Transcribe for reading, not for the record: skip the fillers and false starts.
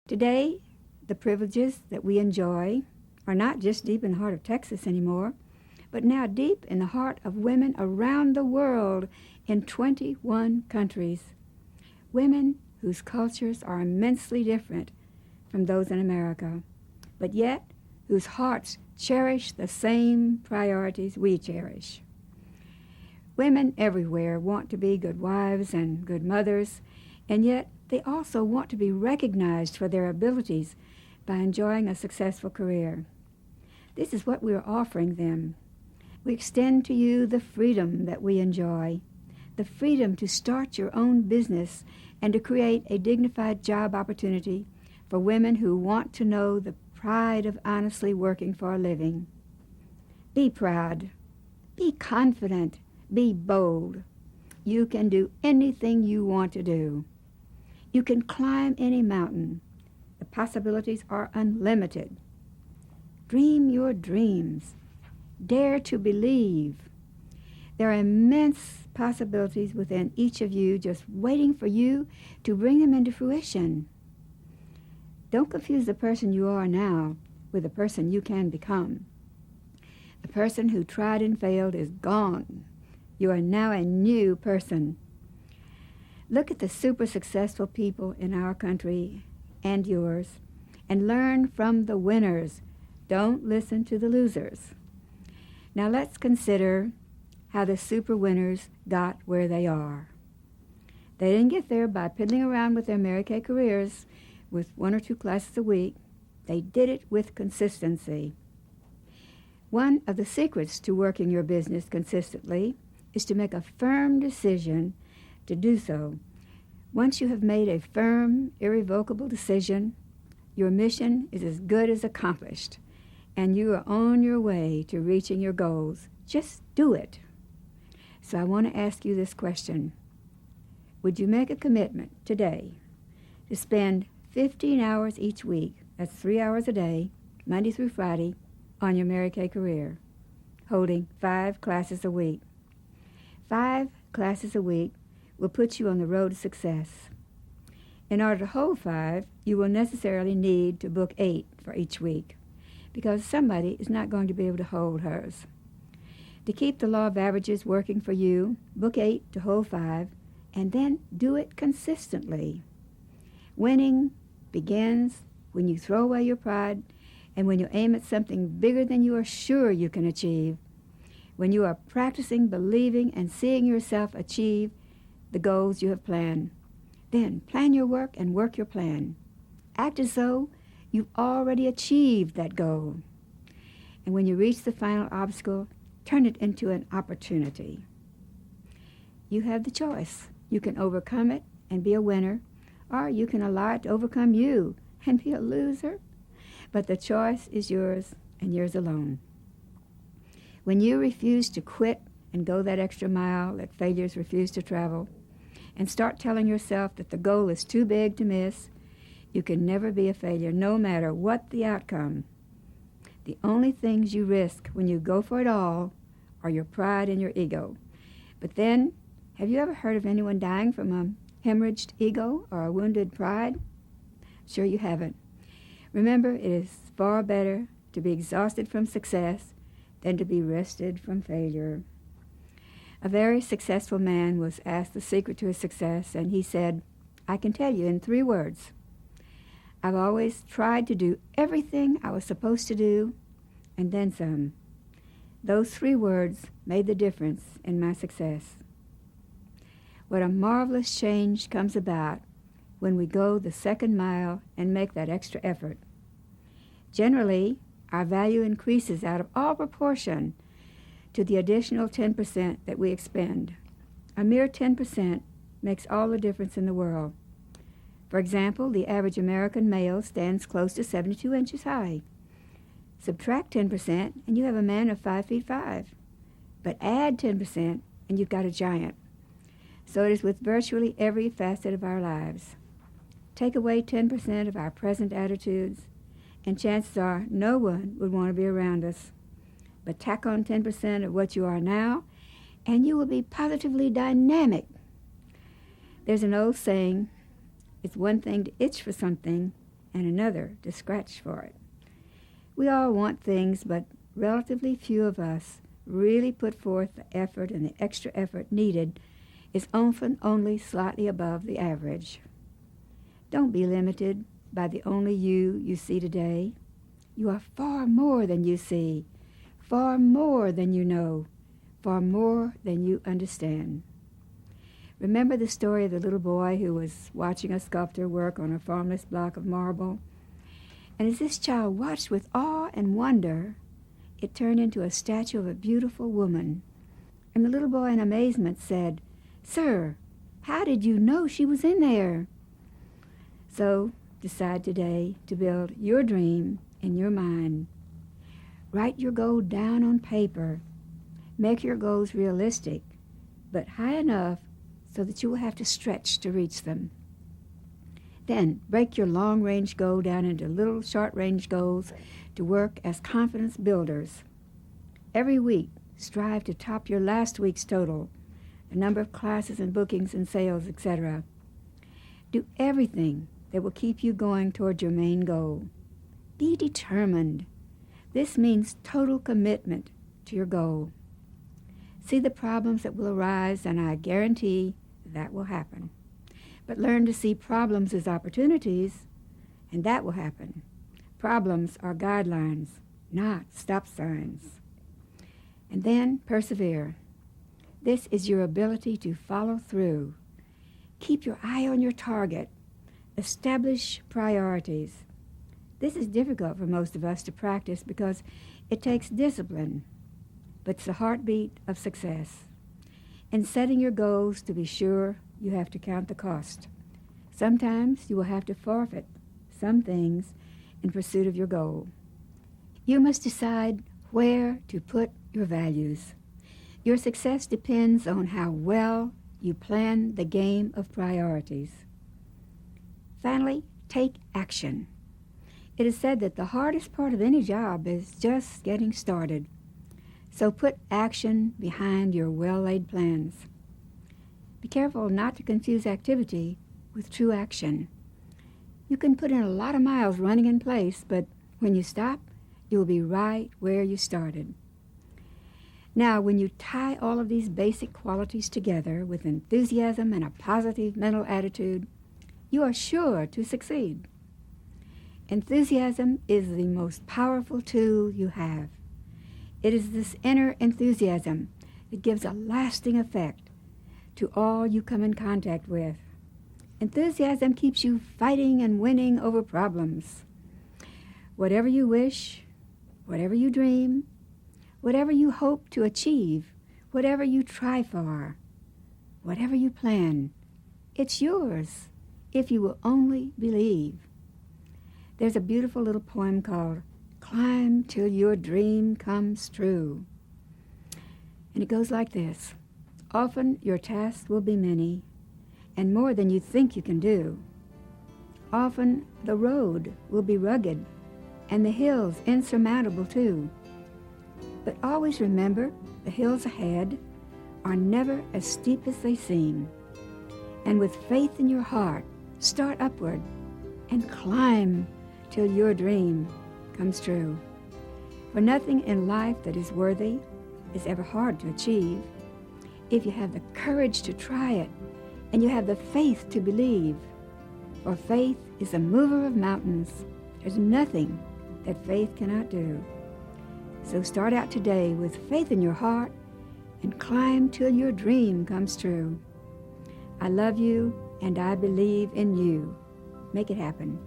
Today, the privileges that we enjoy are not just deep in the heart of Texas anymore, but now deep in the heart of women around the world in 21 countries. Women whose cultures are immensely different from those in America, but yet whose hearts cherish the same priorities we cherish. Women everywhere want to be good wives and good mothers, and yet they also want to be recognized for their abilities by enjoying a successful career. This is what we are offering them. We extend to you the freedom that we enjoy, the freedom to start your own business and to create a dignified job opportunity for women who want to know the pride of honestly working for a living. Be proud. Be confident. Be bold. You can do anything you want to do. You can climb any mountain. The possibilities are unlimited. Dream your dreams. Dare to believe. There are immense possibilities within each of you just waiting for you to bring them into fruition. Don't confuse the person you are now with the person you can become. The person who tried and failed is gone. You are now a new person. Look at the super successful people in our country and yours and learn from the winners. Don't listen to the losers. Now let's consider how the super winners got where they are. They didn't get there by piddling around with their Mary Kay careers with 1 or 2 classes a week. They did it with consistency. One of the secrets to working your business consistently is to make a firm decision to do so. Once you have made a firm, irrevocable decision, your mission is as good as accomplished, and you are on your way to reaching your goals. Just do it. So I want to ask you this question. Would you make a commitment today to spend 15 hours each week, that's 3 hours a day, Monday through Friday, on your Mary Kay career, holding 5 classes a week? 5 classes a week will put you on the road to success. In order to hold 5, you will necessarily need to book 8 for each week, because somebody is not going to be able to hold hers. To keep the law of averages working for you, book 8 to hold 5, and then do it consistently. Winning begins when you throw away your pride and when you aim at something bigger than you are sure you can achieve, when you are practicing believing and seeing yourself achieve the goals you have planned. Then plan your work and work your plan. Act as though you've already achieved that goal. And when you reach the final obstacle, turn it into an opportunity. You have the choice. You can overcome it and be a winner, or you can allow it to overcome you and be a loser. But the choice is yours and yours alone. When you refuse to quit and go that extra mile that failures refuse to travel, and start telling yourself that the goal is too big to miss, you can never be a failure, no matter what the outcome. The only things you risk when you go for it all are your pride and your ego. But then, have you ever heard of anyone dying from a hemorrhaged ego or a wounded pride? Sure you haven't. Remember, it is far better to be exhausted from success than to be rested from failure. A very successful man was asked the secret to his success, and he said, I can tell you in 3 words. I've always tried to do everything I was supposed to do, and then some. Those 3 words made the difference in my success. What a marvelous change comes about when we go the second mile and make that extra effort. Generally, our value increases out of all proportion to the additional 10% that we expend. A mere 10% makes all the difference in the world. For example, the average American male stands close to 72 inches high. Subtract 10% and you have a man of 5 feet 5. But add 10% and you've got a giant. So it is with virtually every facet of our lives. Take away 10% of our present attitudes, and chances are no one would want to be around us. But tack on 10% of what you are now, and you will be positively dynamic. There's an old saying, it's one thing to itch for something, and another to scratch for it. We all want things, but relatively few of us really put forth the effort, and the extra effort needed is often only slightly above the average. Don't be limited by the only you see today. You are far more than you see, far more than you know, far more than you understand. Remember the story of the little boy who was watching a sculptor work on a formless block of marble? And as this child watched with awe and wonder, it turned into a statue of a beautiful woman. And the little boy in amazement said, "Sir, how did you know she was in there?" So decide today to build your dream in your mind. Write your goal down on paper. Make your goals realistic, but high enough so that you will have to stretch to reach them. Then break your long-range goal down into little short-range goals to work as confidence builders. Every week, strive to top your last week's total, the number of classes and bookings and sales, etc. Do everything that will keep you going toward your main goal. Be determined. This means total commitment to your goal. See the problems that will arise, and I guarantee that will happen. But learn to see problems as opportunities, and that will happen. Problems are guidelines, not stop signs. And then persevere. This is your ability to follow through. Keep your eye on your target. Establish priorities. This is difficult for most of us to practice because it takes discipline, but it's the heartbeat of success. In setting your goals, to be sure, you have to count the cost. Sometimes you will have to forfeit some things in pursuit of your goal. You must decide where to put your values. Your success depends on how well you plan the game of priorities. Finally, take action. It is said that the hardest part of any job is just getting started. So put action behind your well-laid plans. Be careful not to confuse activity with true action. You can put in a lot of miles running in place, but when you stop, you will be right where you started. Now, when you tie all of these basic qualities together with enthusiasm and a positive mental attitude, you are sure to succeed. Enthusiasm is the most powerful tool you have. It is this inner enthusiasm that gives a lasting effect to all you come in contact with. Enthusiasm keeps you fighting and winning over problems. Whatever you wish, whatever you dream, whatever you hope to achieve, whatever you try for, whatever you plan, it's yours if you will only believe. There's a beautiful little poem called "Climb Till Your Dream Comes True." And it goes like this. Often your tasks will be many, and more than you think you can do. Often the road will be rugged, and the hills insurmountable too. But always remember, the hills ahead are never as steep as they seem. And with faith in your heart, start upward and climb till your dream comes true. For nothing in life that is worthy is ever hard to achieve if you have the courage to try it and you have the faith to believe. For faith is a mover of mountains. There's nothing that faith cannot do. So start out today with faith in your heart and climb till your dream comes true. I love you and I believe in you. Make it happen.